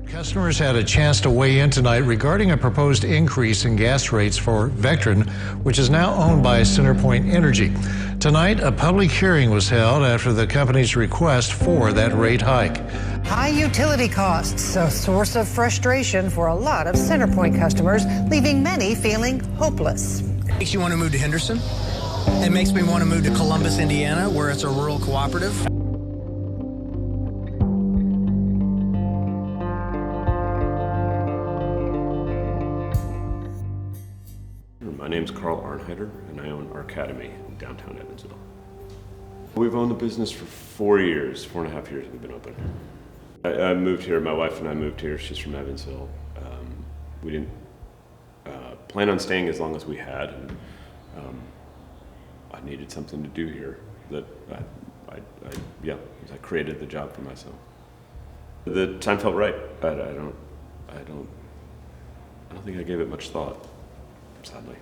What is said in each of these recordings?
Customers had a chance to weigh in tonight regarding a proposed increase in gas rates for Vectren, which is now owned by CenterPoint Energy. Tonight, a public hearing was held after the company's request for that rate hike. High utility costs, a source of frustration for a lot of CenterPoint customers, leaving many feeling hopeless. Makes you want to move to Henderson. It makes me want to move to Columbus, Indiana, where it's a rural cooperative. My name's Carl Arnheider, and I own Arcademy in downtown Evansville. We've owned the business for 4 years, 4.5 years we've been open. I moved here, my wife and I moved here, she's from Evansville. We didn't plan on staying as long as we had, and I needed something to do here that I created the job for myself. The time felt right. I don't think I gave it much thought, sadly.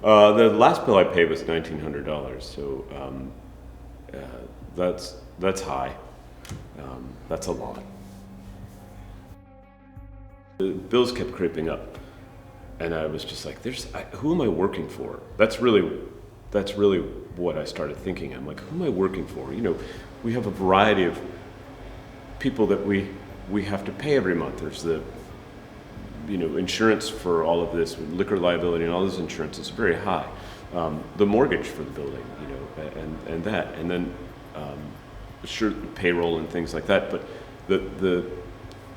The last bill I paid was $1,900, so that's high. That's a lot. The bills kept creeping up, and I was just like, who am I working for? That's really what I started thinking. I'm like, who am I working for? You know, we have a variety of people that we have to pay every month. There's the insurance for all of this, liquor liability and all this insurance is very high. The mortgage for the building, and that, and then sure, payroll and things like that. But the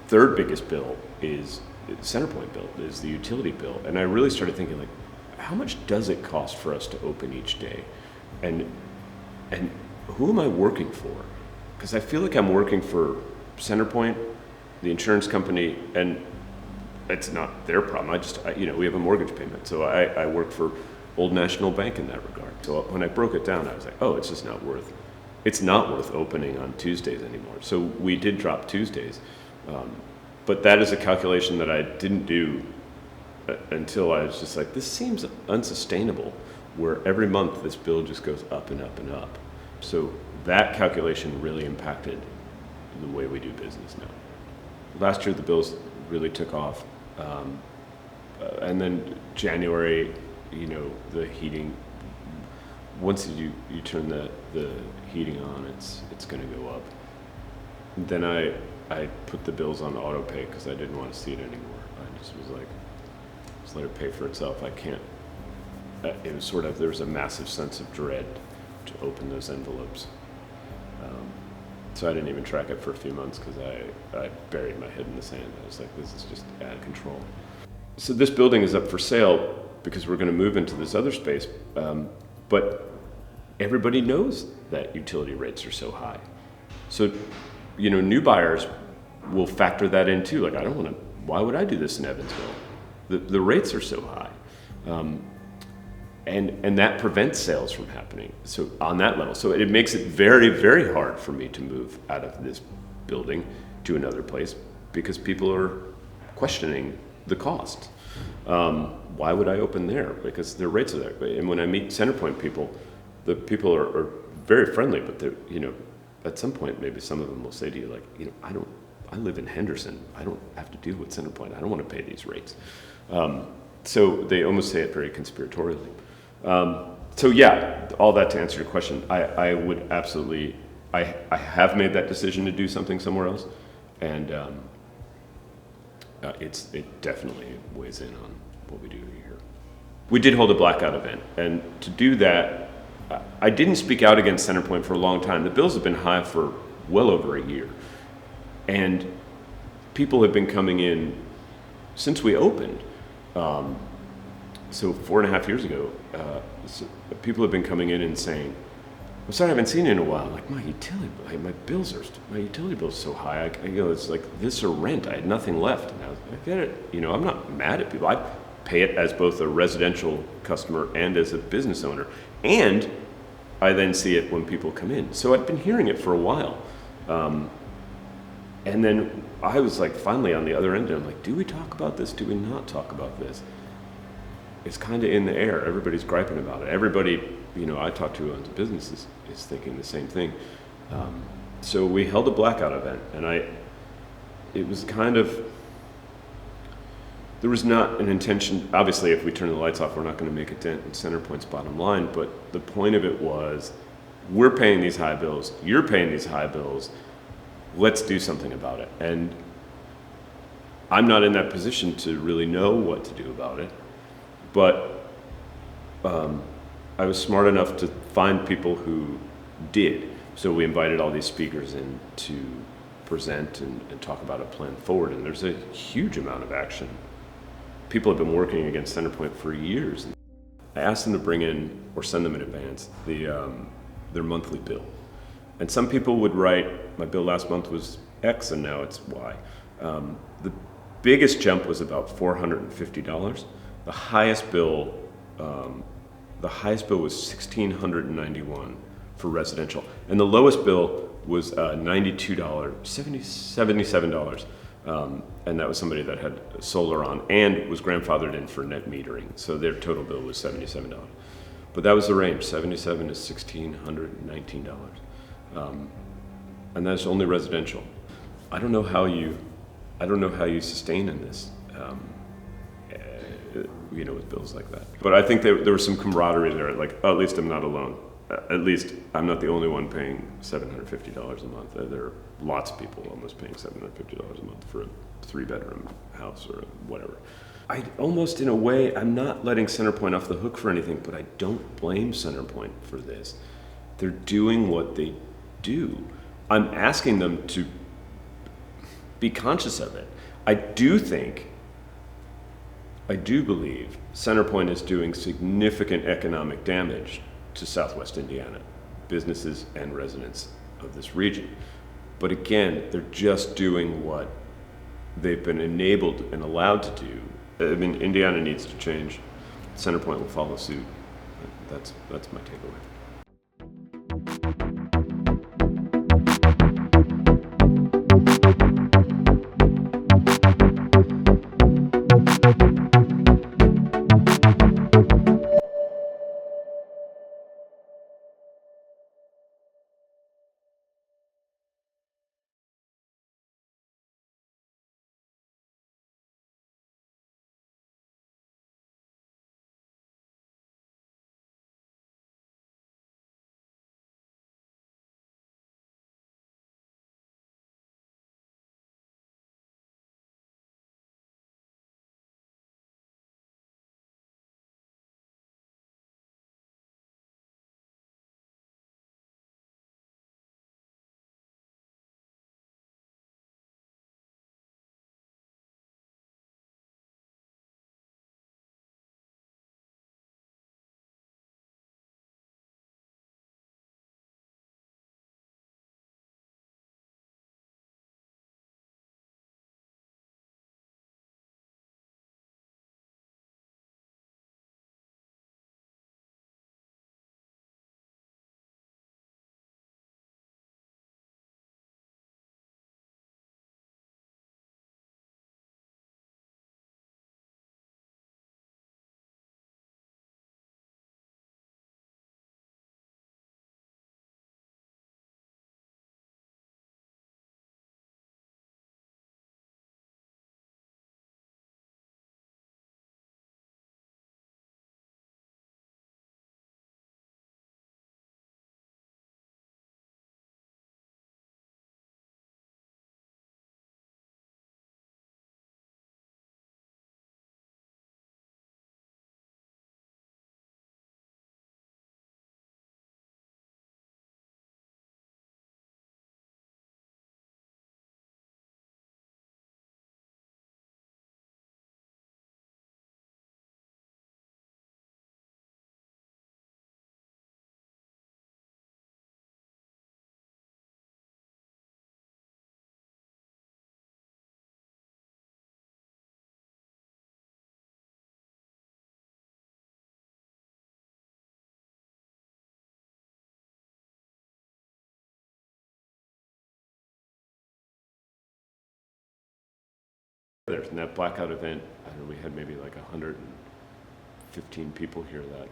third biggest bill is CenterPoint bill, is the utility bill. And I really started thinking, like, how much does it cost for us to open each day? And who am I working for? Because I feel like I'm working for CenterPoint, the insurance company, and it's not their problem. We have a mortgage payment. So I work for Old National Bank in that regard. So when I broke it down, I was like, oh, it's not worth opening on Tuesdays anymore. So we did drop Tuesdays. But that is a calculation that I didn't do until I was just like, this seems unsustainable, where every month this bill just goes up and up and up. So that calculation really impacted the way we do business now. Last year, the bills really took off. And then January, the heating, once you turn the heating on, it's going to go up. Then I put the bills on auto pay because I didn't want to see it anymore. I just was like, just let it pay for itself. I can't. It was there was a massive sense of dread to open those envelopes. So I didn't even track it for a few months because I buried my head in the sand. I was like, this is just out of control. So this building is up for sale because we're going to move into this other space, but everybody knows that utility rates are so high. So, new buyers will factor that in too. Like, why would I do this in Evansville? The rates are so high. And that prevents sales from happening. So on that level, so it makes it very, very hard for me to move out of this building to another place because people are questioning the cost. Why would I open there? Because their rates are there. And when I meet CenterPoint people, the people are very friendly, but they're, at some point, maybe some of them will say to you, like, I live in Henderson. I don't have to deal with CenterPoint. I don't want to pay these rates. So they almost say it very conspiratorially. So yeah, all that to answer your question, I would absolutely, I have made that decision to do something somewhere else, and it definitely weighs in on what we do here. We did hold a blackout event, and to do that, I didn't speak out against CenterPoint for a long time. The bills have been high for well over a year, and people have been coming in since we opened. So 4.5 years ago, people have been coming in and saying, I'm sorry, I haven't seen you in a while. Like, my utility bill is so high. It's like this or rent. I had nothing left. And I get it. I'm not mad at people. I pay it as both a residential customer and as a business owner. And I then see it when people come in. So I've been hearing it for a while. And then I was like, finally on the other end, and I'm like, do we talk about this? Do we not talk about this? is kind of in the air. Everybody's griping about it. Everybody, I talk to who owns a business is thinking the same thing. So we held a blackout event, and it was kind of, there was not an intention, obviously if we turn the lights off, we're not going to make a dent in CenterPoint's bottom line, but the point of it was, we're paying these high bills, you're paying these high bills, let's do something about it. And I'm not in that position to really know what to do about it, but I was smart enough to find people who did. So we invited all these speakers in to present and talk about a plan forward, and there's a huge amount of action. People have been working against CenterPoint for years. I asked them to bring in, or send them in advance, their monthly bill. And some people would write, my bill last month was X and now it's Y. The biggest jump was about $450. The highest bill was $1,691 for residential, and the lowest bill was $77, and that was somebody that had solar on and was grandfathered in for net metering, so their total bill was $77. But that was the range, $77 to $1,619, and that's only residential. I don't know how you sustain in this. With bills like that. But I think there was some camaraderie there, like, oh, at least I'm not alone. At least I'm not the only one paying $750 a month. There are lots of people almost paying $750 a month for a 3-bedroom house or whatever. I almost, in a way, I'm not letting CenterPoint off the hook for anything, but I don't blame CenterPoint for this. They're doing what they do. I'm asking them to be conscious of it. I do believe CenterPoint is doing significant economic damage to Southwest Indiana, businesses and residents of this region. But again, they're just doing what they've been enabled and allowed to do. I mean, Indiana needs to change. CenterPoint will follow suit. That's my takeaway. In that blackout event, I don't know, we had maybe like 150 15 people here that night.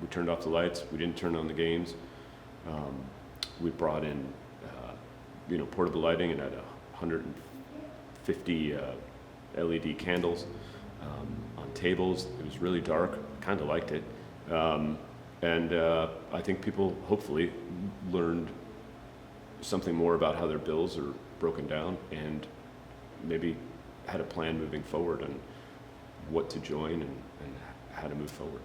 We turned off the lights. We didn't turn on the games. We brought in, portable lighting and had 150 LED candles on tables. It was really dark. Kind of liked it. And I think people hopefully learned something more about how their bills are broken down and maybe had a plan moving forward on what to join and how to move forward.